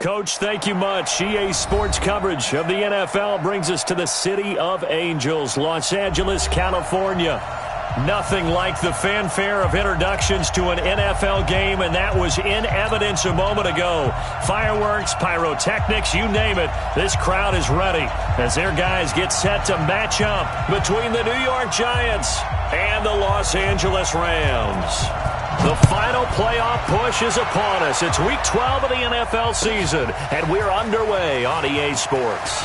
Coach, thank you much. EA Sports coverage of the NFL brings us to the City of Angels, Los Angeles, California. Nothing like the fanfare of introductions to an NFL game, and that was in evidence a moment ago. Fireworks, pyrotechnics, you name it. This crowd is ready as their guys get set to match up between the New York Giants and the Los Angeles Rams. The final playoff push is upon us. It's Week 12 of the NFL season, and we're underway on EA Sports.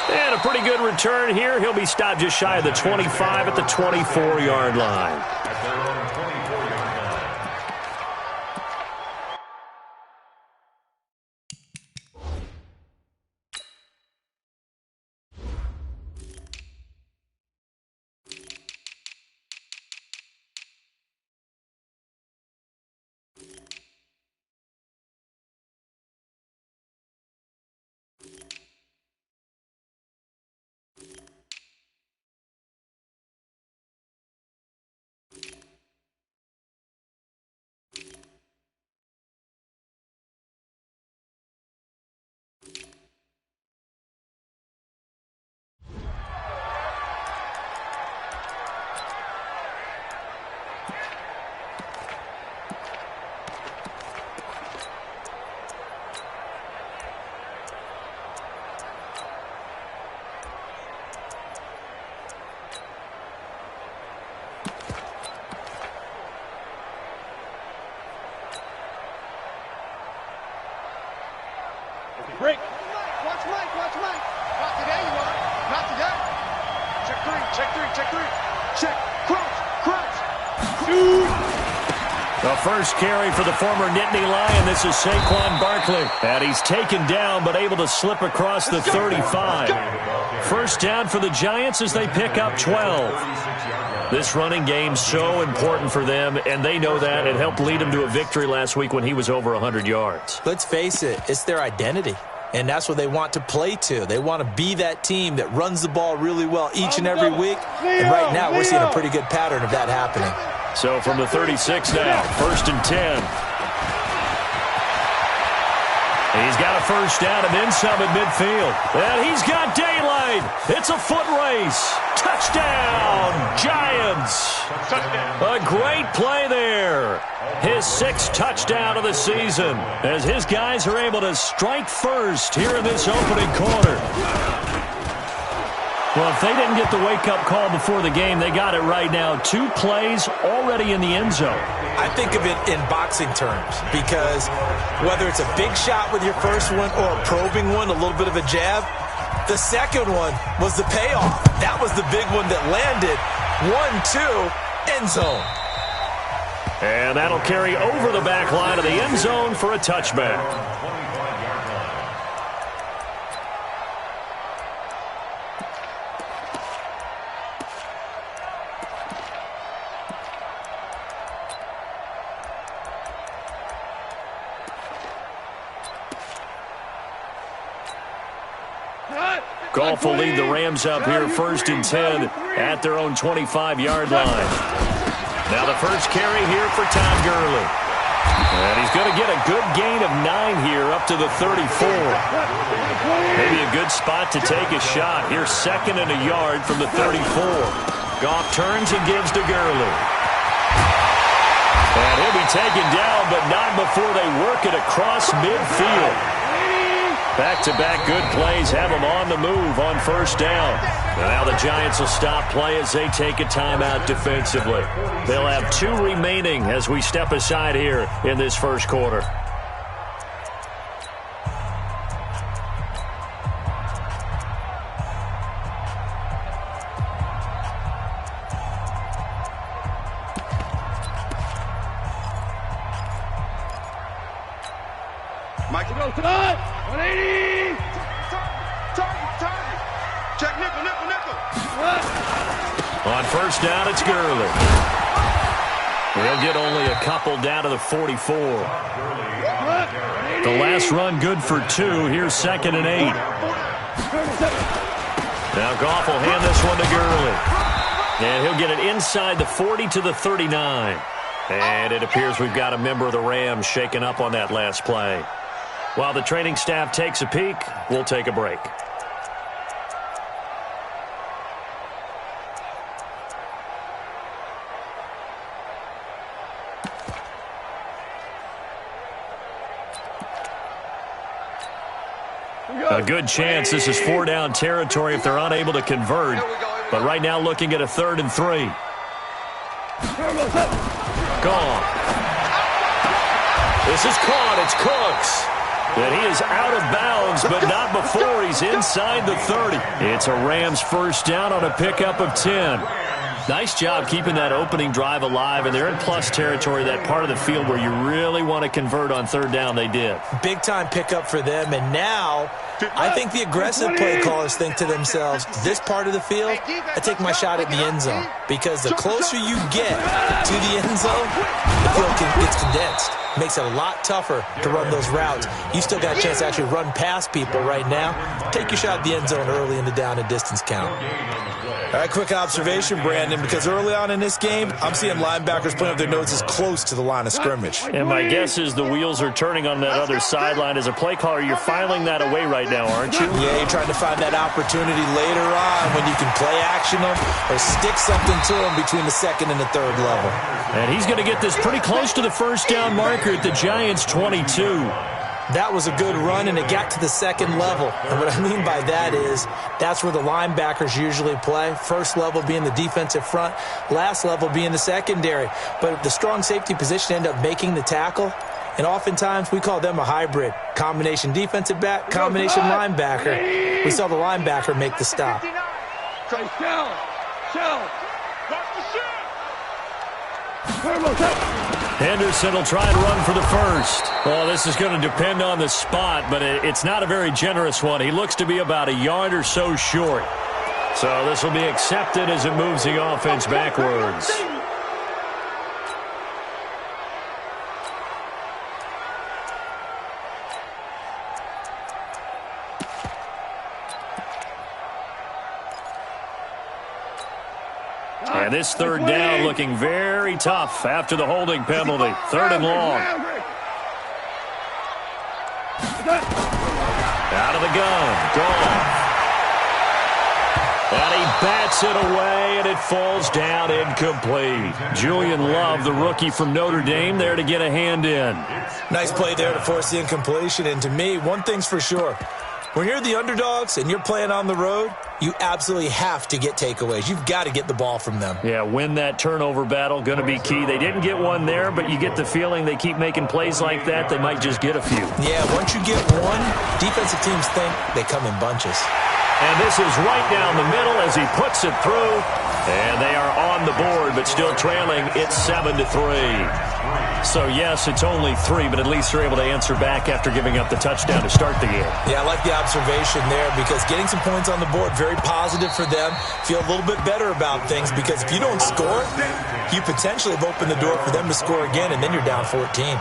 And a pretty good return here. He'll be stopped just shy of the 25 at the 24-yard line. Break. Watch Mike. Not today, you are. Not today. Check three. Check. Crunch. Shoot. The first carry for the former Nittany Lion. This is Saquon Barkley. And he's taken down but able to slip across the 35. First down for the Giants as they pick up 12. This running game's so important for them, and they know that. It helped lead them to a victory last week when he was over 100 yards. Let's face it, it's their identity, and that's what they want to play to. They want to be that team that runs the ball really well each and every week, and right now we're seeing a pretty good pattern of that happening. So from the 36 now, 1st and 10. He's got a first down and then some at midfield. And he's got daylight. It's a foot race. Touchdown, Giants. A great play there. His 6th touchdown of the season as his guys are able to strike first here in this opening quarter. Well, if they didn't get the wake-up call before the game, they got it right now. 2 plays already in the end zone. I think of it in boxing terms because whether it's a big shot with your first one or a probing one, a little bit of a jab, the second one was the payoff. That was the big one that landed. 1-2, end zone. And that'll carry over the back line of the end zone for a touchback. Goff will lead the Rams up here 1st and 10 at their own 25-yard line. Now the first carry here for Todd Gurley. And he's going to get a good gain of 9 here up to the 34. Maybe a good spot to take a shot. Here's 2nd and a yard from the 34. Goff turns and gives to Gurley. And he'll be taken down, but not before they work it across midfield. Back-to-back good plays have them on the move on first down. Now the Giants will stop play as they take a timeout defensively. They'll have 2 remaining as we step aside here in this first quarter. Mike, go tonight. 180. Target. Check nickel. On first down, it's Gurley. They'll get only a couple down to the 44. The last run good for 2. Here's 2nd and 8. Now Goff will hand this one to Gurley. And he'll get it inside the 40 to the 39. And it appears we've got a member of the Rams shaken up on that last play. While the training staff takes a peek, we'll take a break. A good chance this is 4-down territory if they're unable to convert. But right now looking at a 3rd and 3. Gone. This is caught. It's Cooks. And he is out of bounds, but not before he's inside the 30. It's a Rams first down on a pickup of 10. Nice job keeping that opening drive alive, and they're in plus territory, that part of the field where you really want to convert on 3rd down. They did. Big-time pickup for them, and now I think the aggressive play callers think to themselves, this part of the field, I take my shot at the end zone, because the closer you get to the end zone, the field gets condensed. Makes it a lot tougher to run those routes. You still got a chance to actually run past people right now. Take your shot at the end zone early in the down and distance count. All right, quick observation, Brandon, because early on in this game, I'm seeing linebackers putting up their noses close to the line of scrimmage. And my guess is the wheels are turning on that other sideline. As a play caller, you're filing that away right now, aren't you? Yeah, you're trying to find that opportunity later on when you can play action them or stick something to them between the 2nd and the 3rd level. And he's going to get this pretty close to the first down marker at the Giants' 22. That was a good run, and it got to the 2nd level. And what I mean by that is that's where the linebackers usually play. First level being the defensive front, last level being the secondary. But the strong safety position ended up making the tackle, and oftentimes we call them a hybrid. Combination defensive back, combination linebacker. We saw the linebacker make the stop. Henderson will try and run for the first. Well, this is going to depend on the spot, but it's not a very generous one. He looks to be about a yard or so short. So this will be accepted as it moves the offense backwards. And this 3rd down looking very tough after the holding penalty. 3rd and long. Out of the gun. Gone. And he bats it away, and it falls down incomplete. Julian Love, the rookie from Notre Dame, there to get a hand in. Nice play there to force the incompletion. And to me, one thing's for sure. When you're the underdogs and you're playing on the road, you absolutely have to get takeaways. You've got to get the ball from them. Yeah, win that turnover battle, going to be key. They didn't get one there, but you get the feeling they keep making plays like that, they might just get a few. Yeah, once you get one, defensive teams think they come in bunches. And this is right down the middle as he puts it through. And they are on the board, but still trailing. It's 7-3. So, yes, it's only 3, but at least they're able to answer back after giving up the touchdown to start the game. Yeah, I like the observation there because getting some points on the board, very positive for them. Feel a little bit better about things because if you don't score, you potentially have opened the door for them to score again, and then you're down 14.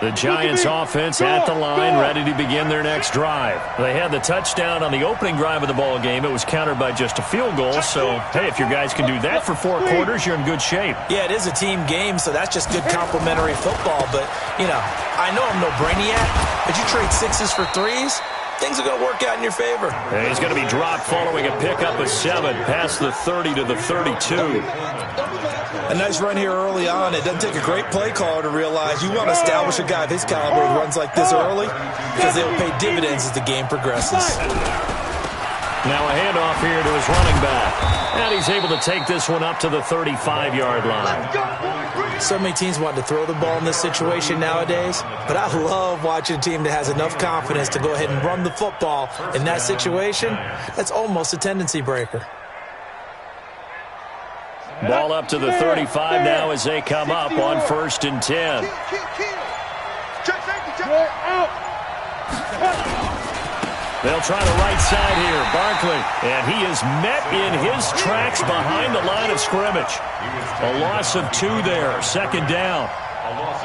The Giants offense at the line, ready to begin their next drive. They had the touchdown on the opening drive of the ball game. It was countered by just a field goal. So, hey, if your guys can do that for 4 quarters, you're in good shape. Yeah, it is a team game, so that's just good complimentary football. But, you know, I know I'm no brainiac, but you trade 6s for 3s, things are going to work out in your favor. And he's going to be dropped following a pickup of 7 past the 30 to the 32. A nice run here early on. It doesn't take a great play caller to realize you want to establish a guy of his caliber who runs like this early because they'll pay dividends as the game progresses. Now a handoff here to his running back. And he's able to take this one up to the 35-yard line. So many teams want to throw the ball in this situation nowadays, but I love watching a team that has enough confidence to go ahead and run the football in that situation. That's almost a tendency breaker. Ball up to the 35 now as they come up on 1st and 10. They'll try the right side here. Barkley, and he is met in his tracks behind the line of scrimmage. A loss of 2 there, 2nd down.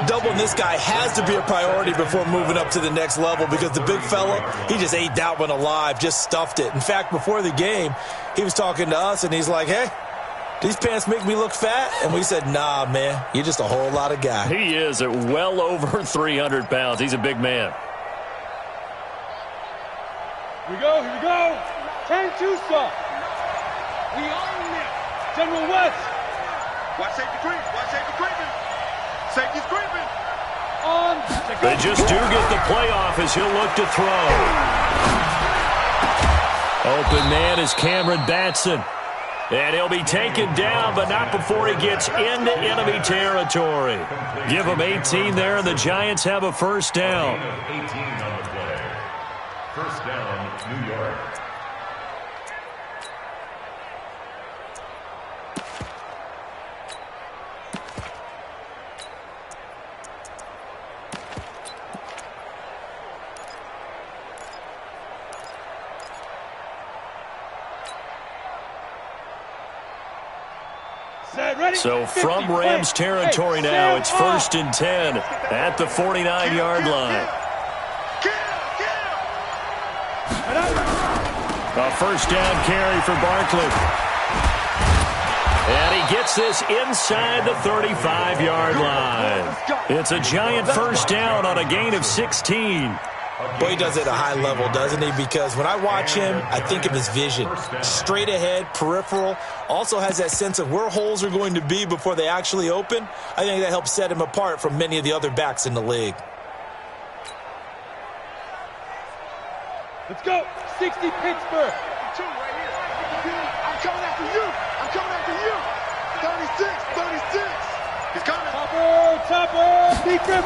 Doubling this guy has to be a priority before moving up to the next level because the big fella, he just ate that one alive, just stuffed it. In fact, before the game, he was talking to us, and he's like, hey, these pants make me look fat? And we said, nah, man, you're just a whole lot of guy. He is at well over 300 pounds. He's a big man. Here we go, here we go. 10-2 stop. We own it. General West. Watch safety creep. Watch safety creeping. Safety's creeping. They just do get the playoff as he'll look to throw. Open man is Cameron Batson. And he'll be taken down, but not before he gets into enemy territory. Give him 18 there, and the Giants have a first down. 18 on the play. First down, New York. So from Rams territory now, it's 1st and 10 at the 49-yard line. A first down carry for Barkley. And he gets this inside the 35-yard line. It's a Giant first down on a gain of 16. Boy, he does it at a high level, doesn't he? Because when I watch him, I think of his vision. Straight ahead, peripheral. Also has that sense of where holes are going to be before they actually open. I think that helps set him apart from many of the other backs in the league. Let's go. 60 Pittsburgh. 2 right here. I'm coming after you. I'm coming after you. 36. He's coming. Topper. Big grip.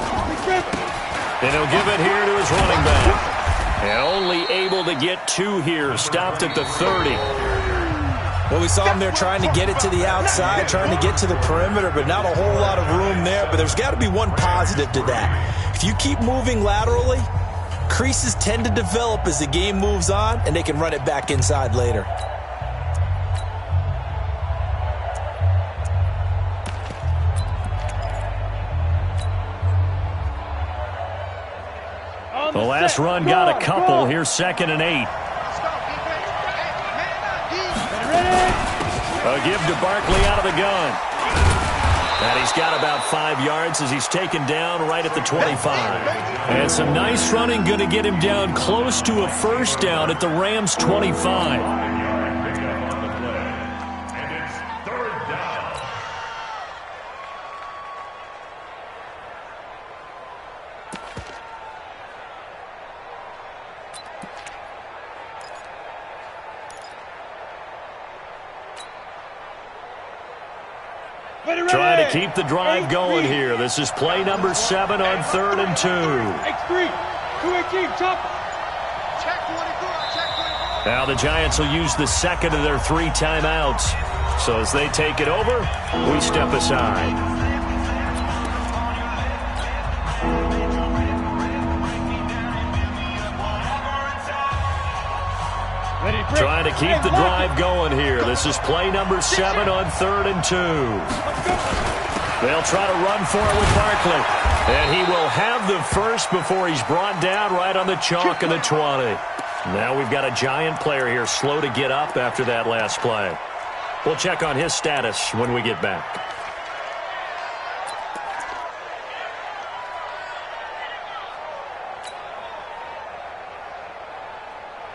And he'll give it here to his running back. And only able to get 2 here. Stopped at the 30. Well, we saw him there trying to get it to the outside, trying to get to the perimeter, but not a whole lot of room there. But there's got to be one positive to that. If you keep moving laterally, creases tend to develop as the game moves on, and they can run it back inside later. The last run got a couple. Here's 2nd and 8. A give to Barkley out of the gun. And he's got about 5 yards as he's taken down right at the 25. And some nice running going to get him down close to a first down at the Rams' 25. Trying to keep the drive going here. This is play number 7 on 3rd and 2. Now the Giants will use the second of their 3 timeouts. So as they take it over, we step aside. Trying to keep the drive going here. This is play number 7 on 3rd and 2. They'll try to run for it with Barkley. And he will have the first before he's brought down right on the chalk of the 20. Now we've got a Giant player here slow to get up after that last play. We'll check on his status when we get back.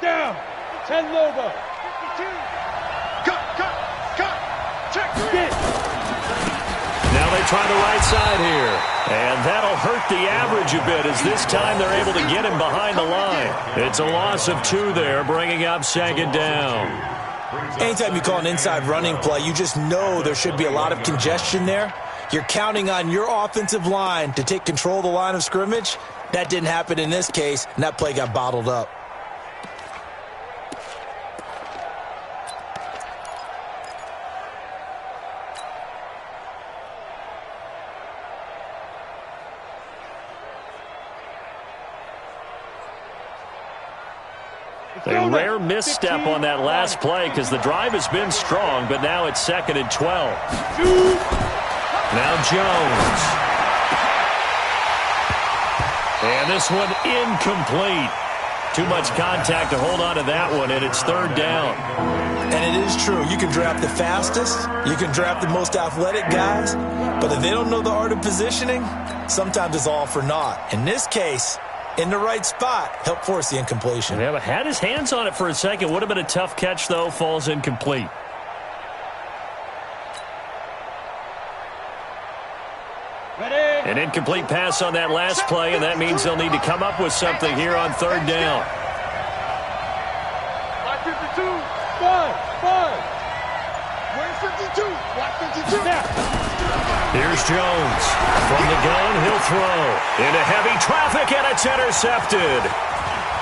Down. 10 Lobo. 52. Cut. Check. Now they try the right side here. And that'll hurt the average a bit as this time they're able to get him behind the line. It's a loss of 2 there, bringing up 2nd down. Anytime you call an inside running play, you just know there should be a lot of congestion there. You're counting on your offensive line to take control of the line of scrimmage. That didn't happen in this case, and that play got bottled up. A rare misstep on that last play because the drive has been strong, but now it's 2nd and 12. Now Jones. And this one incomplete. Too much contact to hold on to that one, and it's third down. And it is true. You can draft the fastest. You can draft the most athletic guys. But if they don't know the art of positioning, sometimes it's all for naught. In this case, in the right spot, helped force the incompletion. Yeah, but had his hands on it for a second. Would have been a tough catch, though. Falls incomplete. An incomplete pass on that last play, and that means they'll need to come up with something here on third down. 552. 152. 152. Here's Jones. From the gun, he'll throw. Into heavy traffic, and it's intercepted.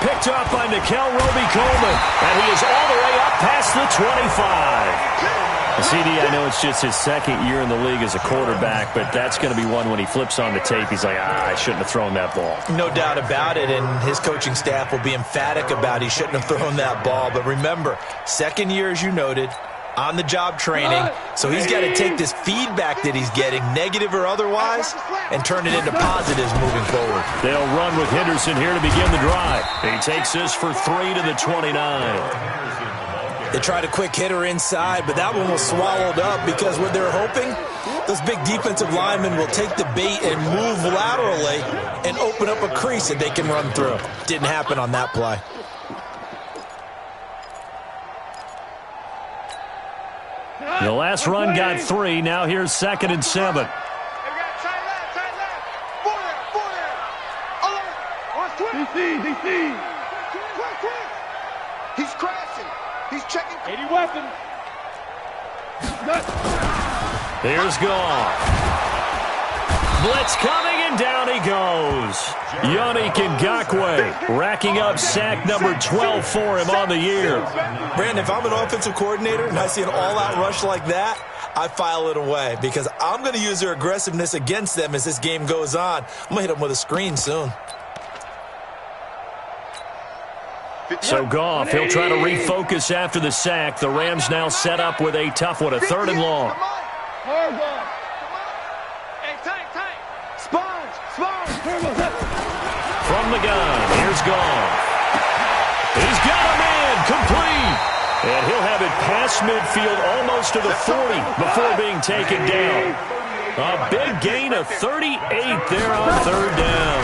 Picked up by Nickel Roby-Coleman, and he is all the way up past the 25. CD, I know it's just his second year in the league as a quarterback, but that's going to be one when he flips on the tape. He's like, I shouldn't have thrown that ball. No doubt about it, and his coaching staff will be emphatic about he shouldn't have thrown that ball. But remember, second year, as you noted, on-the-job training, so he's got to take this feedback that he's getting, negative or otherwise, and turn it into positives moving forward. They'll run with Henderson here to begin the drive. He takes this for 3 to the 29. They tried a quick hitter inside, but that one was swallowed up because what they're hoping, those big defensive linemen will take the bait and move laterally and open up a crease that they can run through. Didn't happen on that play. The last run got 3. Now here's 2nd and 7. He's crashing. He's checking. 80 weapon. Here's Goff. Blitz coming, and down he goes. Yannick Ngakoue racking up sack number 12 for him on the year. Brandon, if I'm an offensive coordinator and I see an all-out rush like that, I file it away because I'm going to use their aggressiveness against them as this game goes on. I'm going to hit them with a screen soon. So Goff, he'll try to refocus after the sack. The Rams now set up with a tough one, a 3rd and long. From the gun, here's Goff. He's got him in, complete. And he'll have it past midfield, almost to the 40 before being taken down. A big gain of 38 there on 3rd down.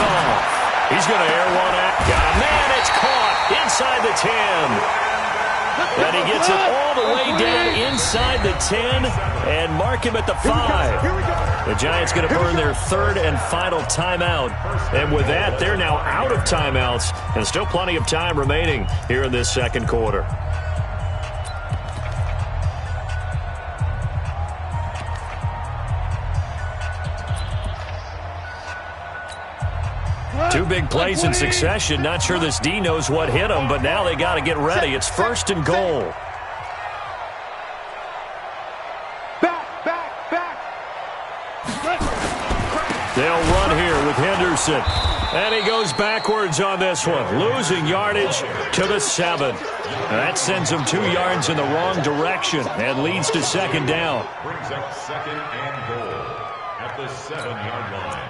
Goff. He's going to air one out. Got a man. It's caught inside the 10. And he gets it all the way down inside the 10 and mark him at the 5. The Giants going to burn their 3rd and final timeout. And with that, they're now out of timeouts and still plenty of time remaining here in this 2nd quarter. Two big plays in succession. Not sure this D knows what hit him, but now they got to get ready. It's 1st and goal. Back. They'll run here with Henderson. And he goes backwards on this one, losing yardage to the 7. That sends him 2 yards in the wrong direction and leads to 2nd down. Brings up 2nd and goal at the 7-yard line.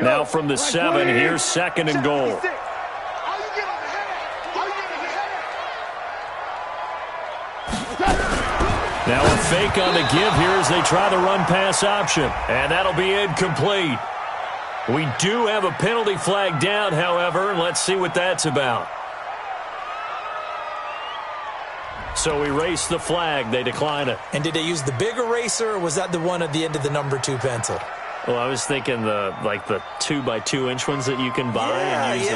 Now from the 7, here's 2nd and goal. Now a fake on the give here as they try the run-pass option. And that'll be incomplete. We do have a penalty flag down, however, and let's see what that's about. So erase the flag. They decline it. And did they use the big eraser, or was that the one at the end of the number 2 pencil? Well, I was thinking the 2x2-inch ones that you can buy and use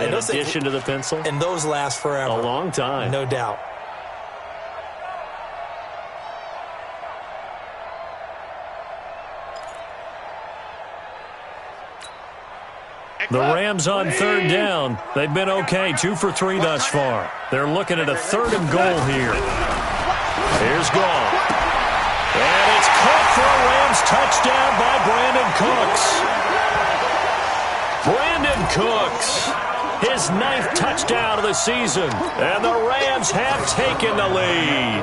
in addition to the pencil. And those last forever. A long time. No doubt. The Rams on 3rd down. They've been okay, 2 for 3 thus far. They're looking at a 3rd and goal here. Here's Goff. And it's caught for a Rams touchdown by Brandon Cooks. Cooks. His 9th touchdown of the season. And the Rams have taken the lead.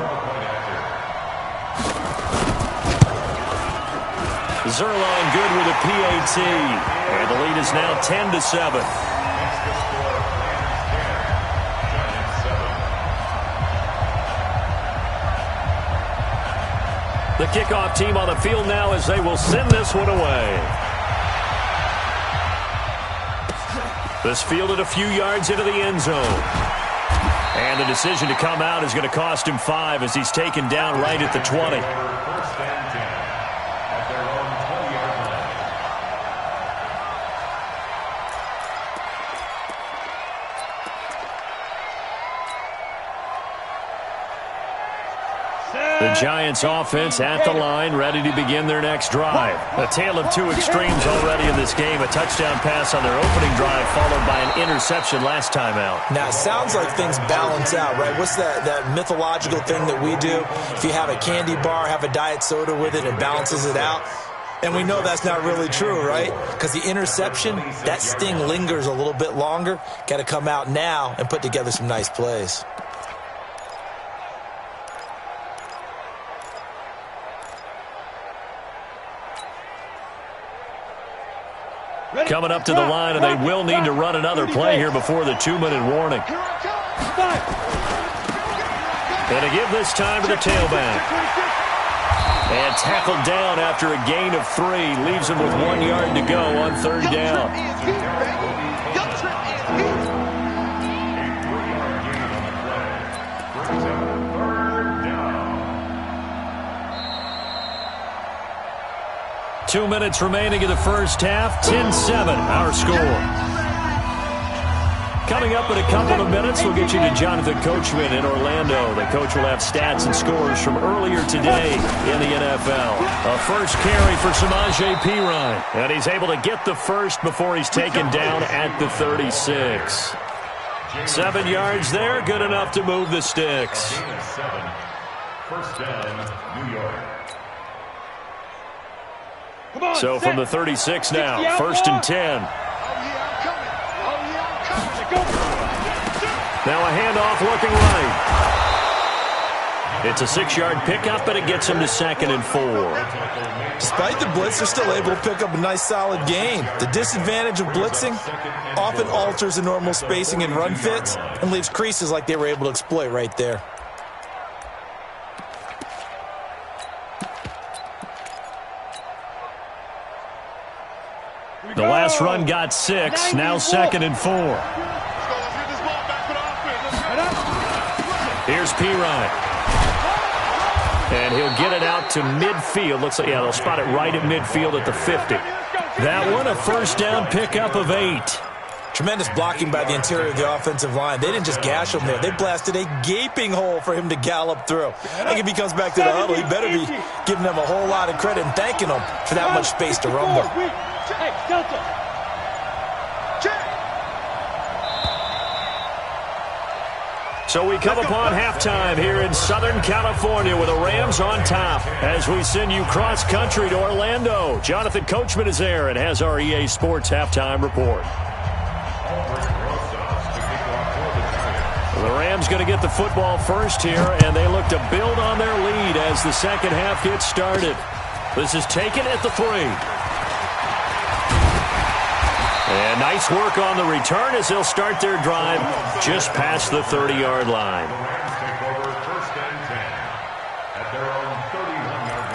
Zerline good with a PAT. And the lead is now 10-7. The kickoff team on the field now as they will send this one away. This fielded a few yards into the end zone. And the decision to come out is going to cost him 5 as he's taken down right at the 20. The Giants offense at the line, ready to begin their next drive. A tale of two extremes already in this game. A touchdown pass on their opening drive, followed by an interception last time out. Now, it sounds like things balance out, right? What's that mythological thing that we do? If you have a candy bar, have a diet soda with it, it balances it out. And we know that's not really true, right? Because the interception, that sting lingers a little bit longer. Got to come out now and put together some nice plays. Coming up to the line, and they will need to run another play here before the 2-minute warning. And to give this time to the tailback. And tackled down after a gain of 3. Leaves him with 1 yard to go on 3rd down. Two minutes remaining in the first half. 10-7, our score. Coming up in a couple of minutes, we'll get you to Jonathan Coachman in Orlando. The coach will have stats and scores from earlier today in the NFL. A first carry for Samaje Perine. And he's able to get the first before he's taken down at the 36. 7 yards there, good enough to move the sticks. First down, New York. So from the 36 now, 1st and 10. Now a handoff looking right. It's a 6-yard pickup, but it gets him to 2nd and 4. Despite the blitz, they're still able to pick up a nice solid gain. The disadvantage of blitzing often alters the normal spacing and run fits and leaves creases like they were able to exploit right there. The last run got 6, now 2nd and 4. Here's Perine. And he'll get it out to midfield. Looks like, yeah, they'll spot it right at midfield at the 50. That one, a first down pickup of 8. Tremendous blocking by the interior of the offensive line. They didn't just gash him there. They blasted a gaping hole for him to gallop through. I think if he comes back to the huddle, he better be giving them a whole lot of credit and thanking them for that much space to rumble. So we come upon halftime here in Southern California with the Rams on top as we send you cross-country to Orlando. Jonathan Coachman is there and has our EA Sports halftime report. The Rams going to get the football first here, and they look to build on their lead as the second half gets started. This is taken at the 3. And nice work on the return as they'll start their drive just past the 30-yard line. The Rams take over 1st and 10 at their own 31-yard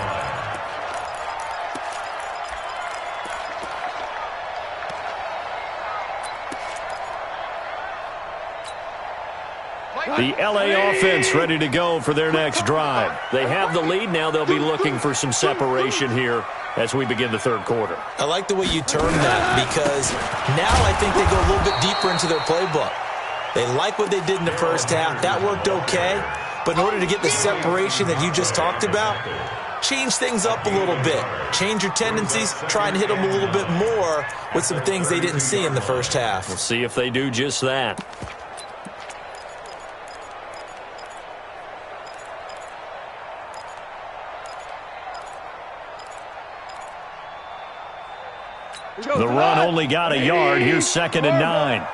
line. The LA offense ready to go for their next drive. They have the lead. Now they'll be looking for some separation here as we begin the 3rd quarter. I like the way you term that because now I think they go a little bit deeper into their playbook. They like what they did in the first half. That worked okay. But in order to get the separation that you just talked about, change things up a little bit. Change your tendencies. Try and hit them a little bit more with some things they didn't see in the first half. We'll see if they do just that. The run only got a yard. Here's 2nd and 9.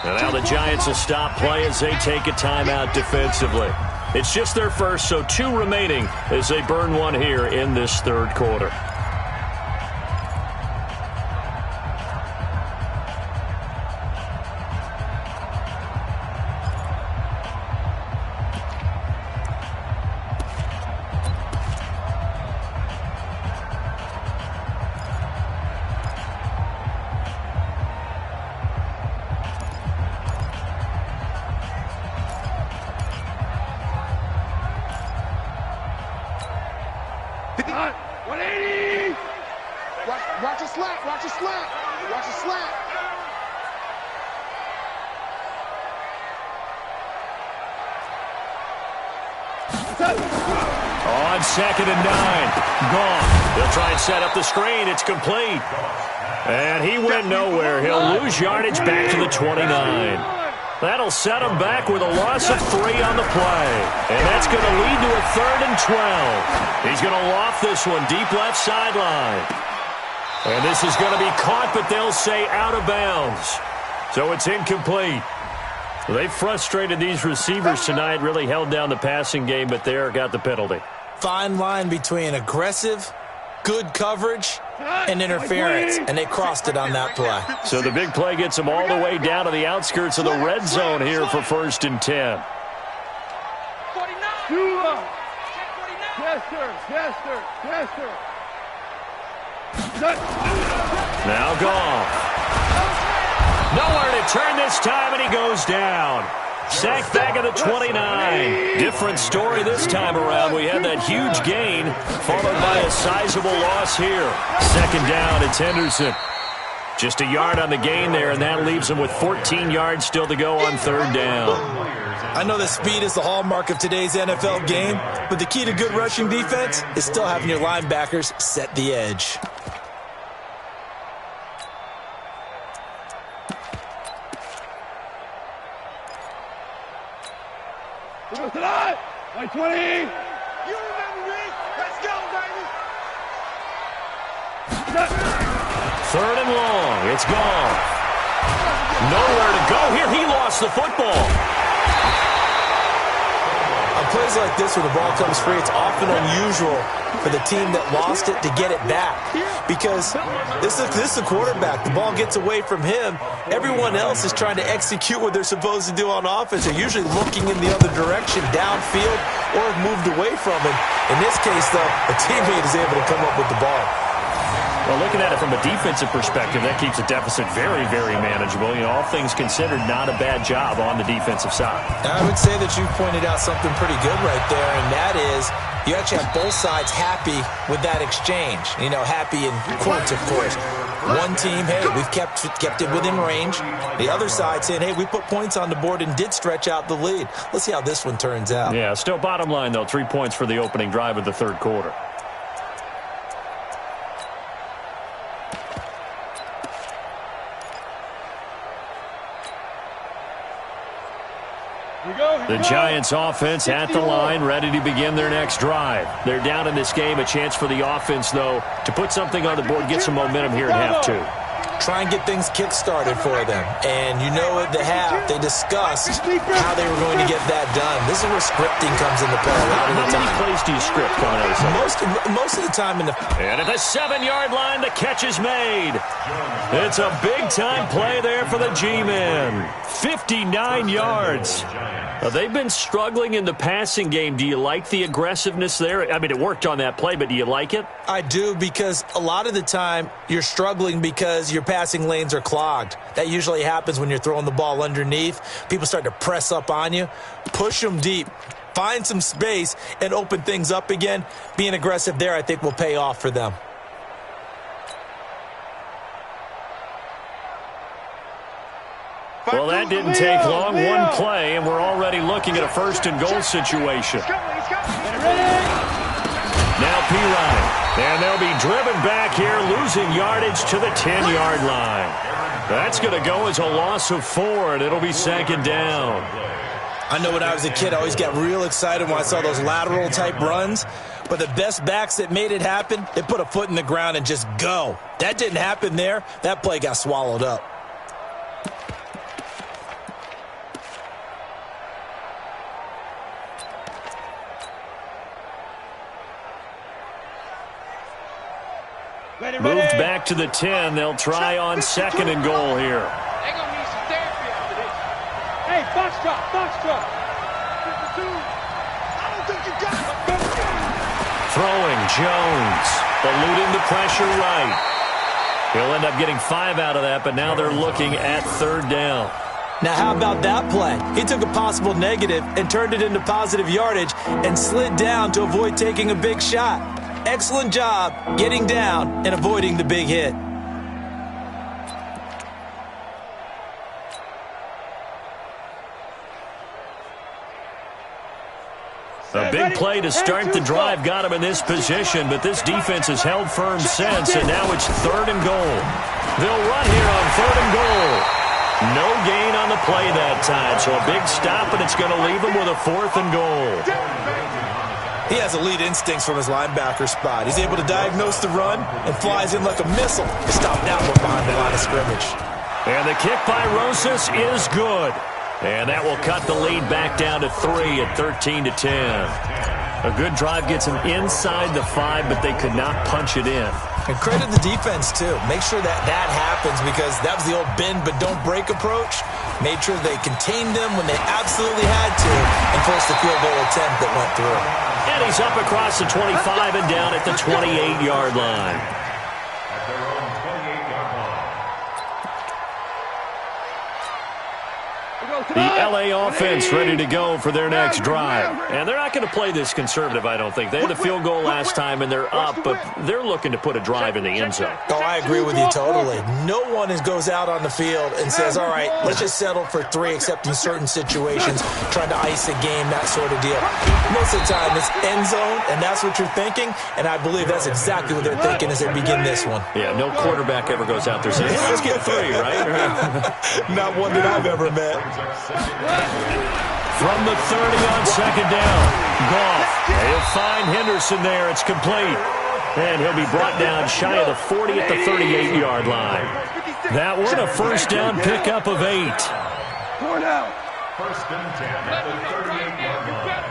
And now the Giants will stop play as they take a timeout defensively. It's just their first, so 2 remaining as they burn one here in this third quarter. Watch a slap, watch a slap, watch a slap. On 2nd and 9. Gone. They'll try and set up the screen. It's complete. And he went nowhere. He'll lose yardage back to the 29. That'll set him back with a loss of 3 on the play. And that's going to lead to a 3rd and 12. He's going to loft this one deep left sideline. And this is going to be caught, but they'll say out of bounds. So it's incomplete. They frustrated these receivers tonight, really held down the passing game, but there got the penalty. Fine line between aggressive, good coverage, and interference, and they crossed it on that play. So the big play gets them all the way down to the outskirts of the red zone here for 1st and 10. 49. Yes, sir. Yes, sir. Yes, sir. Now Goff. Nowhere to turn this time, and he goes down. Sacked back at the 29. Different story this time around. We had that huge gain, followed by a sizable loss here. 2nd down, it's Henderson. Just a yard on the gain there, and that leaves him with 14 yards still to go on 3rd down. I know that speed is the hallmark of today's NFL game, but the key to good rushing defense is still having your linebackers set the edge. Tonight, 20. You remember me? Let's go, baby. 3rd and long. It's gone. Nowhere to go here. He lost the football. On plays like this where the ball comes free, it's often unusual for the team that lost it to get it back. Because this is the quarterback. The ball gets away from him. Everyone else is trying to execute what they're supposed to do on offense. They're usually looking in the other direction, downfield, or have moved away from him. In this case, though, a teammate is able to come up with the ball. Well, looking at it from a defensive perspective, that keeps the deficit very, very manageable. You know, all things considered, not a bad job on the defensive side. I would say that you pointed out something pretty good right there, and that is you actually have both sides happy with that exchange. You know, happy in quotes, of course. One team, hey, we've kept it within range. The other side saying, hey, we put points on the board and did stretch out the lead. Let's see how this one turns out. Yeah, still bottom line, though, 3 points for the opening drive of the 3rd quarter. The Giants offense at the line, ready to begin their next drive. They're down in this game. A chance for the offense, though, to put something on the board, get some momentum here in half 2. Try and get things kick-started for them. And you know at the half, they discussed how they were going to get that done. This is where scripting comes into play a lot of the time. How many plays do you script coming out of this? Most of the time in the... And at the 7-yard line, the catch is made. It's a big-time play there for the G-men. 59 yards. They've been struggling in the passing game. Do you like the aggressiveness there? I mean, it worked on that play, but do you like it? I do, because a lot of the time you're struggling because your passing lanes are clogged. That usually happens when you're throwing the ball underneath. People start to press up on you. Push them deep. Find some space and open things up again. Being aggressive there, I think, will pay off for them. Well, that didn't take long. One play, and we're already looking at a 1st and goal situation. Now Pirine. And they'll be driven back here, losing yardage to the 10-yard line. That's going to go as a loss of 4, and it'll be 2nd down. I know when I was a kid, I always got real excited when I saw those lateral-type runs. But the best backs that made it happen, they put a foot in the ground and just go. That didn't happen there. That play got swallowed up. Moved back to the 10. They'll try on 2nd and goal here. They're going to need some therapy after this. Hey, box drop, box drop. 52. I don't think you got it. Throwing, Jones. Eluding the pressure right. He'll end up getting 5 out of that, but now they're looking at 3rd down. Now, how about that play? He took a possible negative and turned it into positive yardage and slid down to avoid taking a big shot. Excellent job getting down and avoiding the big hit. A big play to start the drive got him in this position, but this defense has held firm since, and now it's 3rd and goal. They'll run here on 3rd and goal. No gain on the play that time, so a big stop, and it's going to leave them with a 4th and goal. He has elite instincts from his linebacker spot. He's able to diagnose the run and flies in like a missile to stop that one behind the line of scrimmage. And the kick by Rosas is good. And that will cut the lead back down to 3 at 13-10. A good drive gets them inside the 5, but they could not punch it in. And credit the defense, too. Make sure that that happens because that was the old bend but don't break approach. Made sure they contained them when they absolutely had to and forced the field goal attempt that went through. And he's up across the 25 and down at the 28-yard line. At their own 28-yard line. The L.A. offense ready to go for their next drive. And they're not going to play this conservative, I don't think. They had the field goal last time, and they're up, but they're looking to put a drive in the end zone. Oh, I agree with you totally. No one goes out on the field and says, all right, let's just settle for 3, except in certain situations, trying to ice a game, that sort of deal. Most of the time, it's end zone, and that's what you're thinking, and I believe that's exactly what they're thinking as they begin this one. Yeah, no quarterback ever goes out there saying, hey, let's get 3, right? Not one that I've ever met. From the 30 on 2nd down, Goff. He'll find Henderson there. It's complete. And he'll be brought down shy of the 40 at the 38-yard line. That one, a 1st down pickup of 8. 1st and 10 at the 38-yard line.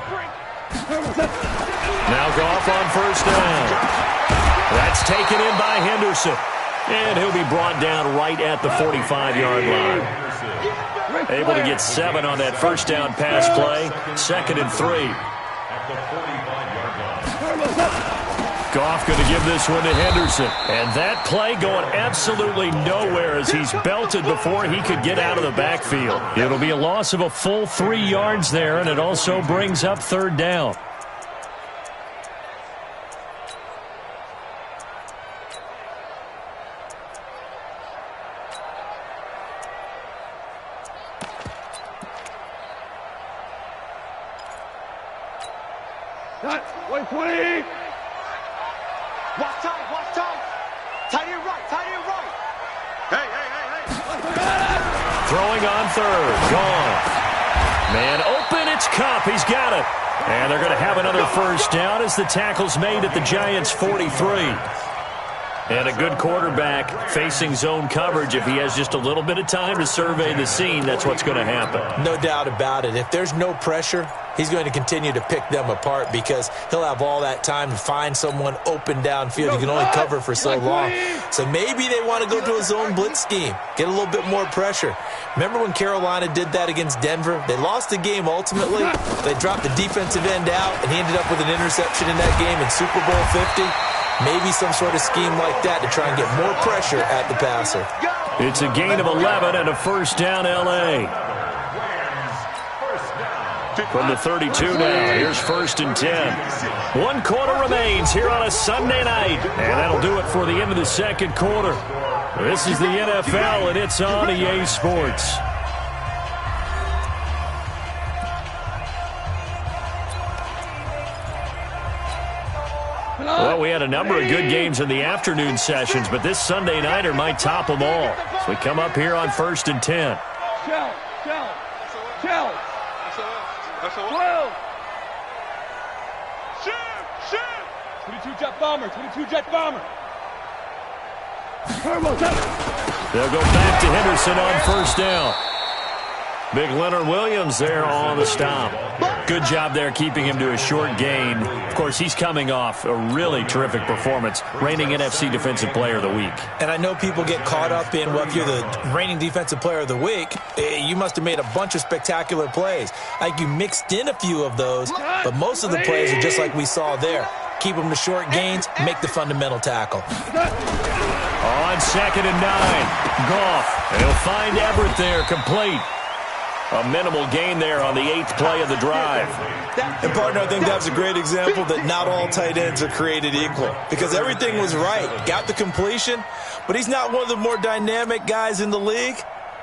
Now Goff on 1st down. That's taken in by Henderson. And he'll be brought down right at the 45-yard line. Able to get 7 on that 1st down pass play. 2nd and 3. At the 45-yard line. Goff going to give this one to Henderson. And that play going absolutely nowhere as he's belted before he could get out of the backfield. It'll be a loss of a full 3 yards there, and it also brings up 3rd down. Wait, please. Watch time, watch time. Tight end right, tight end right. Hey. Throwing on 3rd. Goff. Man open, it's Cup. He's got it. And they're going to have another 1st down as the tackle's made at the Giants' 43. And a good quarterback facing zone coverage. If he has just a little bit of time to survey the scene, that's what's going to happen. No doubt about it. If there's no pressure, he's going to continue to pick them apart because he'll have all that time to find someone open downfield. He can only cover for so long. So maybe they want to go to a zone blitz scheme, get a little bit more pressure. Remember when Carolina did that against Denver? They lost the game ultimately. They dropped the defensive end out, and he ended up with an interception in that game in Super Bowl 50. Maybe some sort of scheme like that to try and get more pressure at the passer. It's a gain of 11 and a 1st down L.A. From the 32 now, here's 1st and 10. 1 quarter remains here on a Sunday night. And that'll do it for the end of the 2nd quarter. This is the NFL, and it's on EA Sports. Well, we had a number of good games in the afternoon sessions, but this Sunday nighter might top them all. So we come up here on 1st and 10. Shell. Shoot. 22 jet bomber, 22 jet bomber. They'll go back to Henderson on first down. Big Leonard Williams there on the stop. Good job there keeping him to a short gain. Of course, he's coming off a really terrific performance, reigning NFC Defensive Player of the Week. And I know people get caught up in, well, if you're the reigning Defensive Player of the Week, you must have made a bunch of spectacular plays. Like you mixed in a few of those, but most of the plays are just like we saw there. Keep them to short gains, make the fundamental tackle. On 2nd and 9, Goff. And he'll find Everett there, complete. A minimal gain there on the 8th play of the drive. And, partner, I think that's a great example that not all tight ends are created equal. Because everything was right. Got the completion, but he's not one of the more dynamic guys in the league.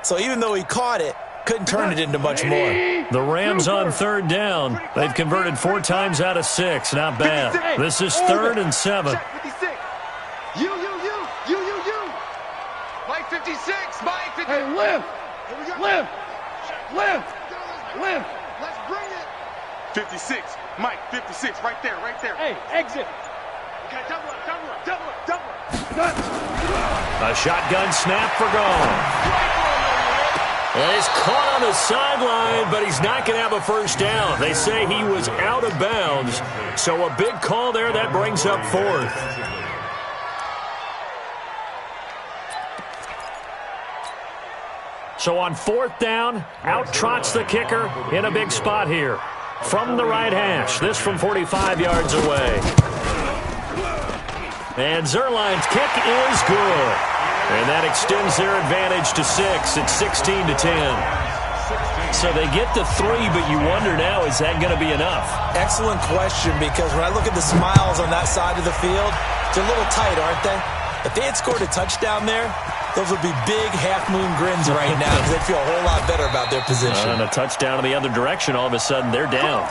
So even though he caught it, couldn't turn it into much more. The Rams on 3rd down. They've converted 4 times out of 6. Not bad. This is 3rd and 7. You. Mike 56, Mike 56. Hey, lift. Let's bring it. 56, Mike 56, right there. Hey, exit. Okay, double up. A shotgun snap for Goff. And he's caught on the sideline, but he's not going to have a first down. They say he was out of bounds. So a big call there. That brings up 4th. So on 4th down, out trots the kicker in a big spot here. From the right hash. This from 45 yards away. And Zerline's kick is good. And that extends their advantage to 6. It's 16-10. So they get to 3, but you wonder now, is that going to be enough? Excellent question, because when I look at the smiles on that side of the field, they're a little tight, aren't they? If they had scored a touchdown there, those would be big half-moon grins right now because they'd feel a whole lot better about their position. And a touchdown in the other direction, all of a sudden they're down.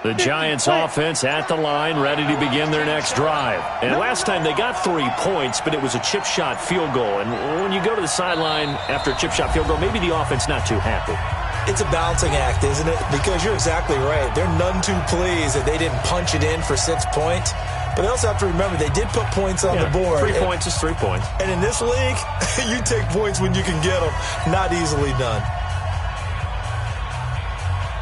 The Giants offense at the line, ready to begin their next drive. And last time they got 3 points, but it was a chip shot field goal. And when you go to the sideline after a chip shot field goal, maybe the offense not too happy. It's a balancing act, isn't it? Because you're exactly right. They're none too pleased that they didn't punch it in for 6 points. But they also have to remember they did put points on the board. 3 points is 3 points. And in this league, you take points when you can get them. Not easily done.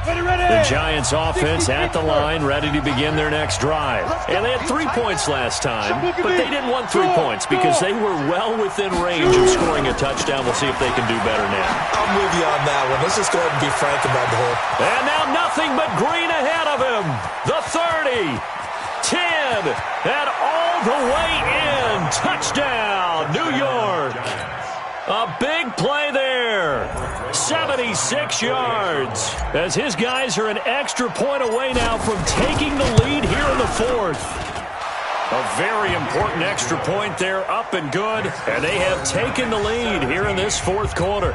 The Giants offense at the line, ready to begin their next drive. And they had 3 points last time, but they didn't want 3 points because they were well within range of scoring a touchdown. We'll see if they can do better now. I'm with you on that one. Let's just go ahead and be frank about the whole. And now nothing but green ahead of him. The 30, 10, and all the way in. Touchdown, New York. A big play there. 76 yards. As his guys are an extra point away now from taking the lead here in the 4th. A very important extra point there, up and good. And they have taken the lead here in this 4th quarter.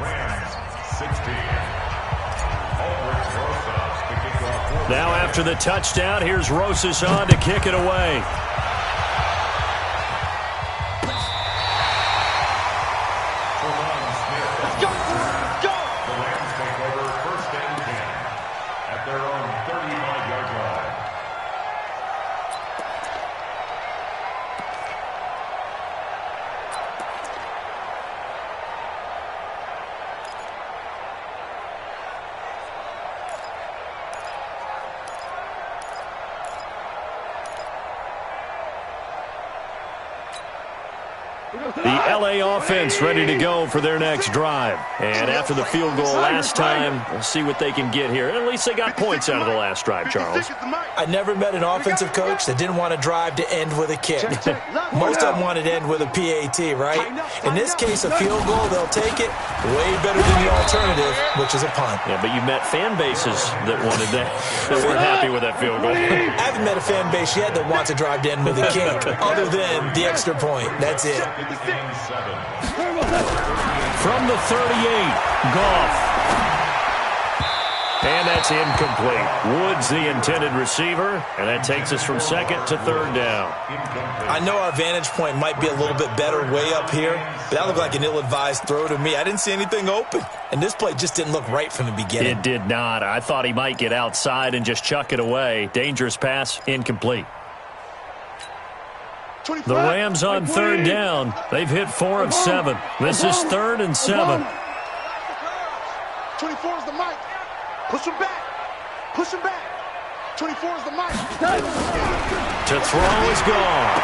Now after the touchdown, here's Rosas on to kick it away. The LA offense ready to go for their next drive. And after the field goal last time, we'll see what they can get here. At least they got points out of the last drive, Charles. I never met an offensive coach that didn't want to drive to end with a kick. Most of them wanted to end with a PAT, right? In this case, a field goal, they'll take it way better than the alternative, which is a punt. Yeah, but you met fan bases that wanted that weren't happy with that field goal. I haven't met a fan base yet that wants to drive to end with a kick, other than the extra point. That's it. From the 38, Goff. And that's incomplete. Woods the intended receiver, and that takes us from second to third down. I know our vantage point might be a little bit better way up here, but that looked like an ill-advised throw to me. I didn't see anything open, and this play just didn't look right from the beginning. It did not. I thought he might get outside and just chuck it away. Dangerous pass, incomplete. The Rams on third down. They've hit 4 of 7. This is 3rd and 7. 24 is the mic. Push him back. Push him back. 24 is the mic. To throw is gone.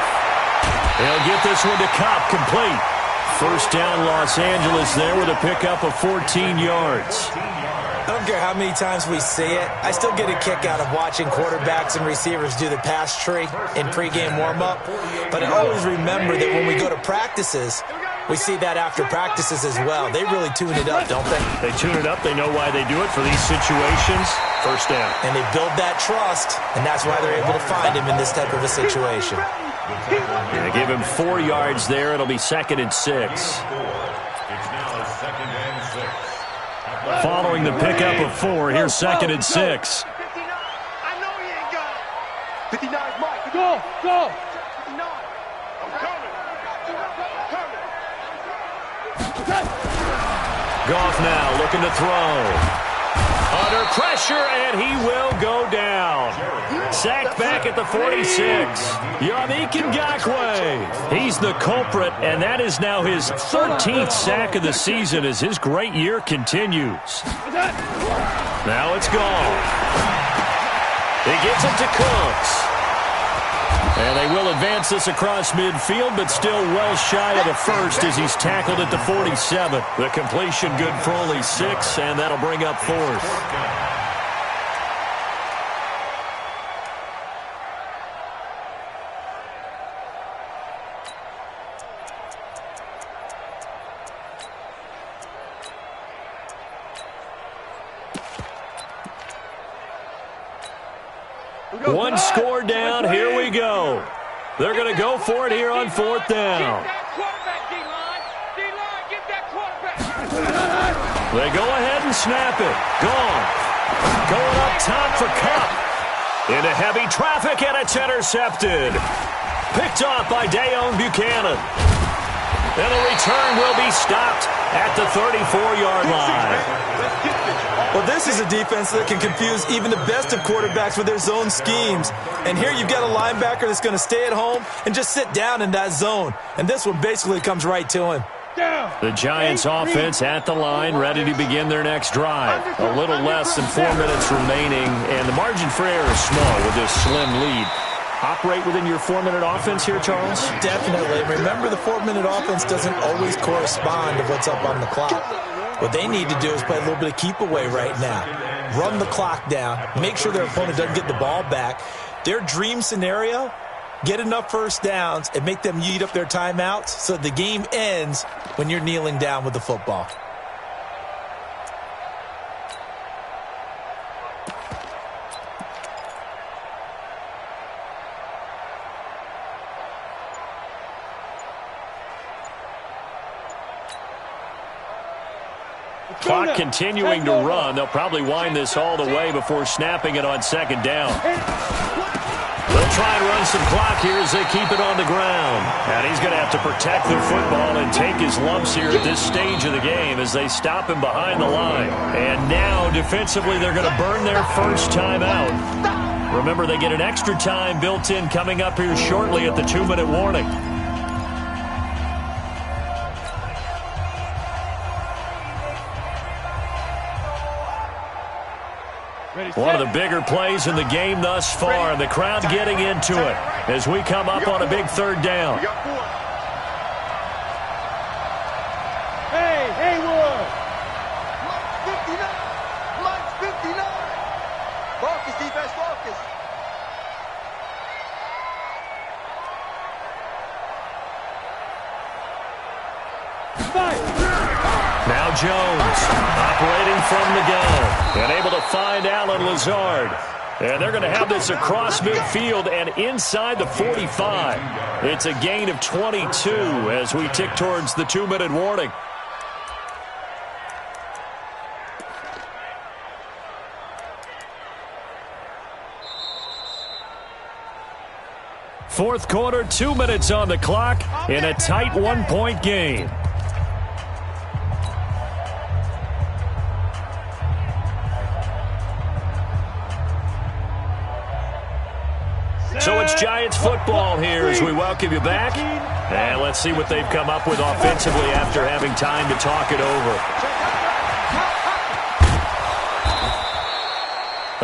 They'll get this one to Cobb, complete. First down, Los Angeles there with a pickup of 14 yards. I don't care how many times we see it. I still get a kick out of watching quarterbacks and receivers do the pass tree in pregame warm-up. But I always remember that when we go to practices, we see that after practices as well. They really tune it up, don't they? They tune it up. They know why they do it for these situations. First down. And they build that trust, and that's why they're able to find him in this type of a situation. They give him 4 yards there. It'll be 2nd and 6. It's now 2nd and 6. Following the pickup of 4, here's 2nd and 6. 59. I know he ain't got it. 59 is Mike. Go. 59. I'm coming. Goff now looking to throw. Under pressure, and he will go down. Sacked back at the 46. Yannick Ngakoue. He's the culprit, and that is now his 13th sack of the season as his great year continues. Now it's gone. He gets it to Cooks. And they will advance this across midfield, but still well shy of the first as he's tackled at the 47. The completion good for only 6, and that'll bring up 4th. One score down. Here we go. They're going to go for it here on 4th down. They go ahead and snap it. Gone. Going up top for Cup. Into heavy traffic, and it's intercepted. Picked off by Dayon Buchanan. And the return will be stopped at the 34-yard line. Well, this is a defense that can confuse even the best of quarterbacks with their zone schemes. And here you've got a linebacker that's going to stay at home and just sit down in that zone. And this one basically comes right to him. The Giants offense at the line, ready to begin their next drive. A little less than 4 minutes remaining, and the margin for error is small with this slim lead. Operate within your 4-minute offense here, Charles? Definitely. Remember, the 4-minute offense doesn't always correspond to what's up on the clock. What they need to do is play a little bit of keep away right now. Run the clock down. Make sure their opponent doesn't get the ball back. Their dream scenario, get enough first downs and make them eat up their timeouts so the game ends when you're kneeling down with the football. Clock continuing to run. They'll probably wind this all the way before snapping it on 2nd down. They'll try and run some clock here as they keep it on the ground. And he's going to have to protect the football and take his lumps here at this stage of the game as they stop him behind the line. And now, defensively, they're going to burn their first time out. Remember, they get an extra time built in coming up here shortly at the 2-minute warning. One of the bigger plays in the game thus far. The crowd getting into it as we come up on a big 3rd down. defense focus. Now Jones, operating from the gun, and able to find Alan Lazard. And they're going to have this across midfield and inside the 45. It's a gain of 22 as we tick towards the 2-minute warning. Fourth quarter, 2 minutes on the clock in a tight 1-point game. So it's Giants football here as we welcome you back. And let's see what they've come up with offensively after having time to talk it over.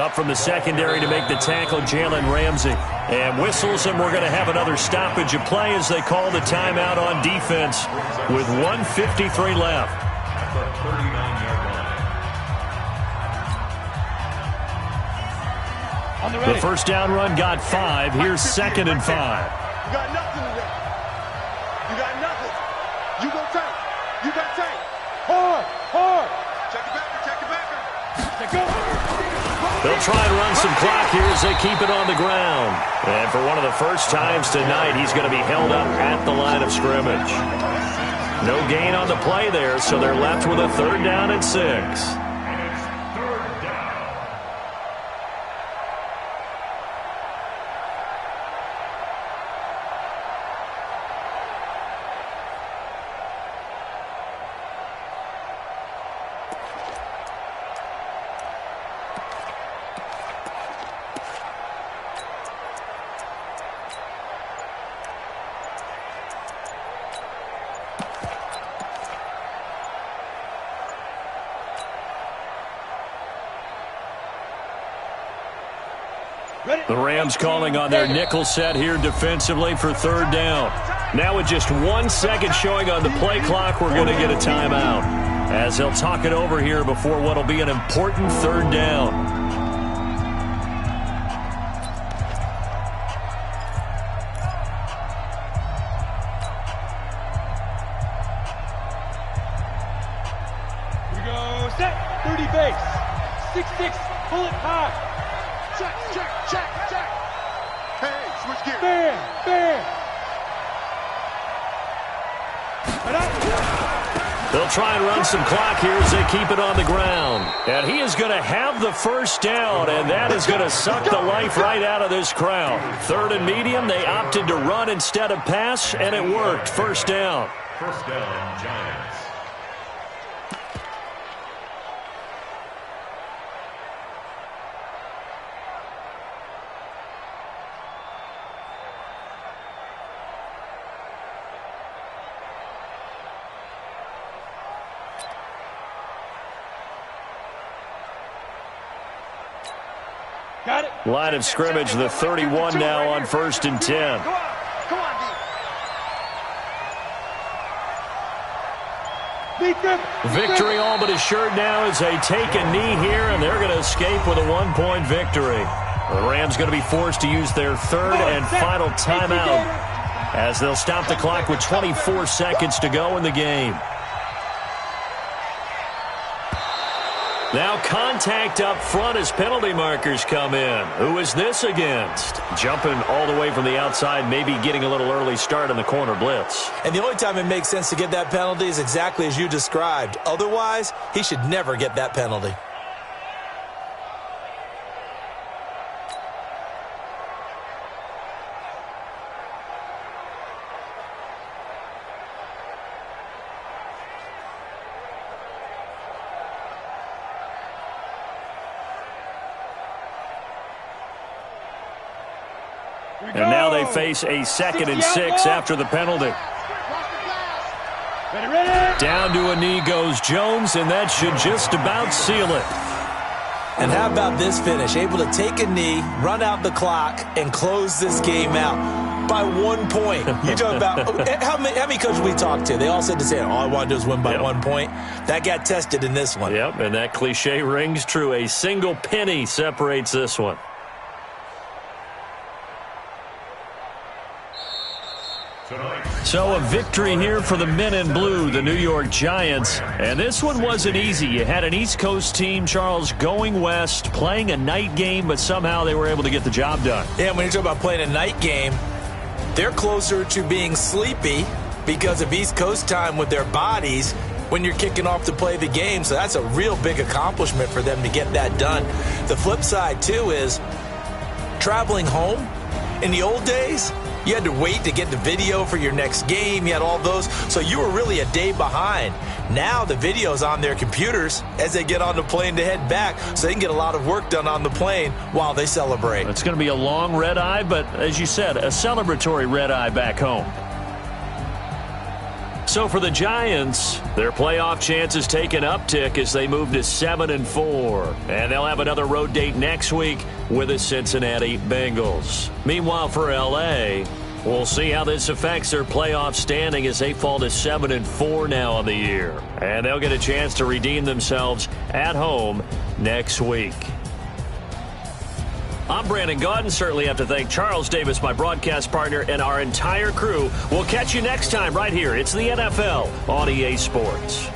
Up from the secondary to make the tackle, Jalen Ramsey. And whistles, and we're going to have another stoppage of play as they call the timeout on defense with 1:53 left. At the 39-yard line. The first down run got 5. Here's 2nd and 5. You got nothing today. You got nothing. You go tank. You got tank. Hard. Check it back. Check it back. They'll try and run some clock here as they keep it on the ground. And for one of the first times tonight, he's going to be held up at the line of scrimmage. No gain on the play there, so they're left with a 3rd down and 6. The Rams calling on their nickel set here defensively for 3rd down. Now with just 1 second showing on the play clock, we're going to get a timeout as they'll talk it over here before what will be an important 3rd down. Here we go. Set. 30 base. 6-6. Pull it high. Check. Hey, switch gears. Bam. They'll try and run some clock here as they keep it on the ground. And he is going to have the first down, and that is going to suck the life right out of this crowd. 3rd and medium, they opted to run instead of pass, and it worked. First down. First down, Giants. Got it. Line of scrimmage, the 31 now on 1st and 10. Come on, D. Victory all but assured now as they take a knee here, and they're going to escape with a 1-point victory. The Rams going to be forced to use their 3rd and final timeout as they'll stop the clock with 24 seconds to go in the game. Now contact up front as penalty markers come in. Who is this against? Jumping all the way from the outside, maybe getting a little early start on the corner blitz. And the only time it makes sense to get that penalty is exactly as you described. Otherwise, he should never get that penalty. And now they face a 2nd and 6 after the penalty. Down to a knee goes Jones, and that should just about seal it. And how about this finish? Able to take a knee, run out the clock, and close this game out. by 1 point. You talk about how many coaches we talked to? They all said the same. All I want to do is win by 1 point. That got tested in this one. Yep, and that cliche rings true. A single penny separates this one. So a victory here for the men in blue, the New York Giants. And this one wasn't easy. You had an East Coast team, Charles, going west, playing a night game, but somehow they were able to get the job done. Yeah, when you talk about playing a night game, they're closer to being sleepy because of East Coast time with their bodies when you're kicking off to play the game. So that's a real big accomplishment for them to get that done. The flip side, too, is traveling home. In the old days, you had to wait to get the video for your next game. You had all those. So you were really a day behind. Now the video's on their computers as they get on the plane to head back, so they can get a lot of work done on the plane while they celebrate. It's going to be a long red eye, but as you said, a celebratory red eye back home. So for the Giants, their playoff chances take an uptick as they move to 7-4. And they'll have another road date next week with the Cincinnati Bengals. Meanwhile, for L.A., we'll see how this affects their playoff standing as they fall to 7-4 now on the year. And they'll get a chance to redeem themselves at home next week. I'm Brandon Gaudin. Certainly have to thank Charles Davis, my broadcast partner, and our entire crew. We'll catch you next time right here. It's the NFL on EA Sports.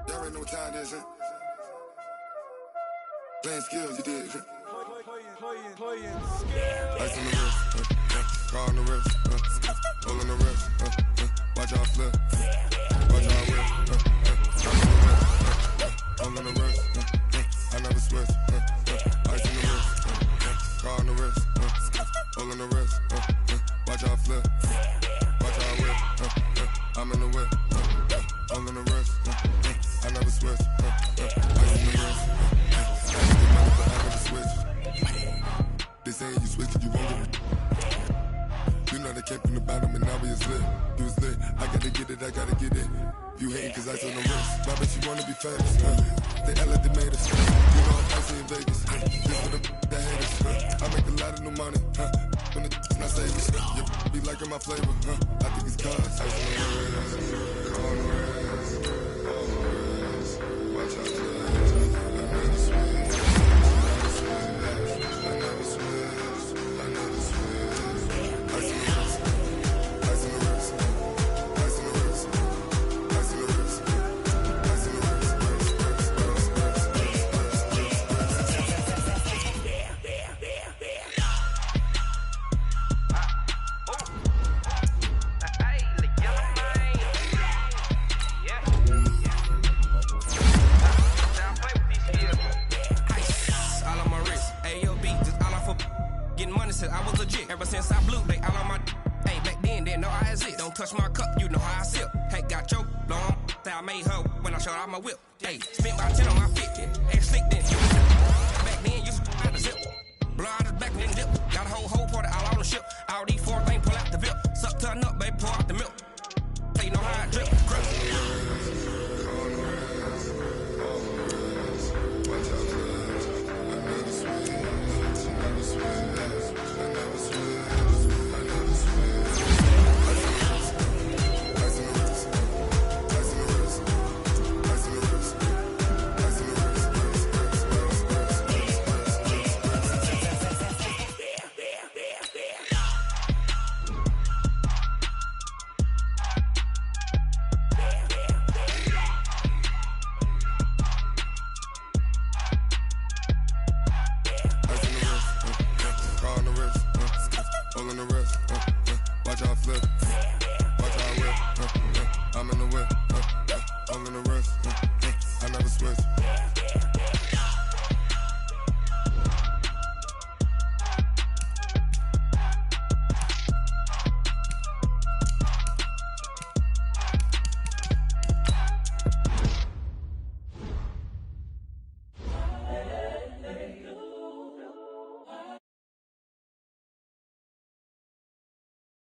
Y'all already know what time it is, huh? Playing skills, you did, huh? Playing skills. Ice on the wrist, car on the wrist, roll on the wrist, watch out flip, watch out whip, ice on the wrist, roll on the wrist, I never switch, ice on the wrist, car on the wrist, roll on the wrist, watch out flip, watch out switch. Ice in the wrist. Get money, but I never switch. They saying you switch, you won't get it. You know they came from the bottom and now we is lit. You was lit, I gotta get it, I gotta get it. You hating cause ice on the wrist. My bitch, you wanna be famous. They elevated. You know I'm icy in Vegas. This for the that haters. I make a lot of new money. When the not savings. You be liking my flavor. I think it's cause ice on the wrist. On the wrist. On the wrist. Watch out for that. I never switch. I never switch. I never switch. Ice on the wrist. Ice on the wrist. Ice on the wrist. Ice on the wrist. Ice on the wrist. I was legit. Ever since I blew, they all on my. Hey, back then, didn't know I exist. Don't touch my cup, you know how I sip. Hey, got your long. I made her when I showed out my whip. Hey, spent about 10 on my 50. Hey, slick then. Back then, you had a zip. Blow out his back, then